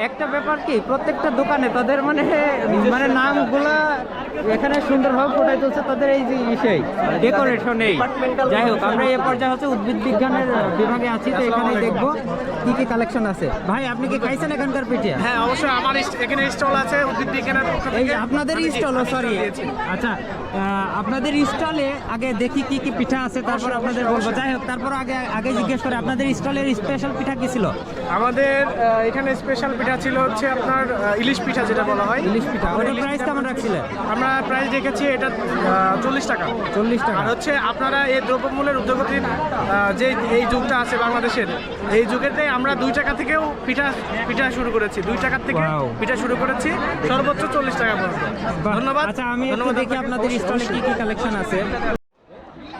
একটা ব্যাপার কি প্রত্যেকটা দোকানে তাদের মানে নামগুলা এখানে সুন্দরভাবে ফুটাই তুলছে তাদের এই যে বিষয় ডেকোরেশনে। যাই হোক, আমরা এই পর্যায়ে হচ্ছে উদ্ভিদ বিজ্ঞানের বিভাগে আছি, তো এখানে দেখবো কি কি কালেকশন আছে। ভাই আপনি কি খাইছেন এখানকার পিঠা? হ্যাঁ অবশ্যই, আমার এখানে স্টল আছে উদ্ভিদ বিজ্ঞানের পক্ষ এই থেকে। আপনাদের স্টল? সরি, আচ্ছা আপনাদের স্টলে আগে দেখি কি কি পিঠা আছে, তারপর আপনাদের বলবো। যাই হোক, তারপর আগে জিজ্ঞেস করে আপনাদের স্টলের স্পেশাল পিঠা কি ছিল? আমাদের এখানে স্পেশাল পিঠা ছিল হচ্ছে আপনার ইলিশ পিঠা, যেটা বলা হয় ইলিশ পিঠা। ওটার প্রাইস কেমন রাখছিলেন? আমরা প্রাইস রেখেছি এটা 40 টাকা। 40 টাকা। আর হচ্ছে আপনারা এই দ্রব্যমূল্যের ঊর্ধ্বগতির যে এই যুগটা আছে বাংলাদেশের, এই যুগেতে আমরা 2 টাকা থেকেও পিঠা শুরু করেছি। 2 টাকার থেকে Wow. পিঠা শুরু করেছি, সর্বোচ্চ 40 টাকা পর্যন্ত। বাহ, ধন্যবাদ। আচ্ছা আমি একটু ধন্যবাদ দেখি আপনাদের স্টলে কি কি কালেকশন আছে।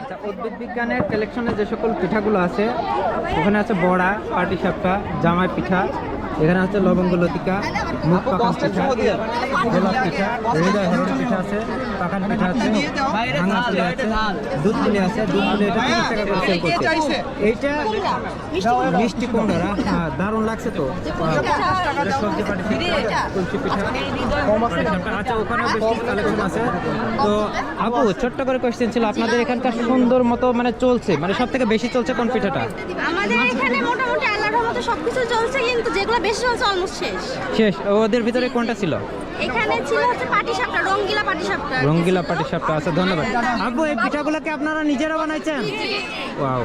আচ্ছা, উদ্ভিদ বিজ্ঞানের কালেকশনে যে সকল পিঠাগুলো আছে, ওখানে আছে বড়া, পাটিসাপটা, জামাই পিঠা, এখানে আছে লবঙ্গ লতিকা, মুখ পাকান পিঠা, গোলাপ পিঠা, হৃদয় হরণ পিঠা আছে, পাকান পিঠা আছে, ভাঙা পুলি আছে, দুধ পুলি আছে। দুধ পুলি এটা 30 টাকা করে সেল করছে। এইটা মিষ্টি কুমড়া, দারুণ লাগছে তো। এটা সবজি পাটিসাপটা, কুলফি পিঠা, পাটিসাপটা। আচ্ছা, ওখানে বেশ কালেকশন আছে। তো আপু, ছোট্ট করে কোয়েশ্চেন ছিল, আপনাদের এখানকার সুন্দর মতো মানে চলছে, মানে সব থেকে বেশি চলছে কোন পিঠাটা? আমাদের এখানে মোটামুটি আল্লাহর রহমতে সবকিছু চলছে, কিন্তু যেগুলো বেশি চলছে অলমোস্ট শেষ। শেষ? ওদের ভিতরে কোনটা ছিল? এখানে ছিল হচ্ছে পাটিসাপটা, রঙ্গিলা পাটিসাপটা। রঙ্গিলা পাটিসাপটা। আচ্ছা, ধন্যবাদ। আপু, এই পিঠাগুলোকে আপনারা নিজেরা বানাইছেন? ওয়াও।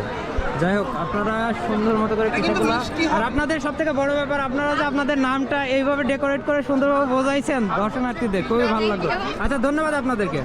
যাই হোক, আপনারা সুন্দর মতো করে পিঠাগুলো, আর আপনাদের সব থেকে বড় ব্যাপার আপনারা যে আপনাদের নামটা এইভাবে ডেকোরেট করে সুন্দরভাবে বোঝাইছেন দর্শনার্থীদের, খুবই ভালো লাগলো। আচ্ছা, ধন্যবাদ আপনাদেরকে।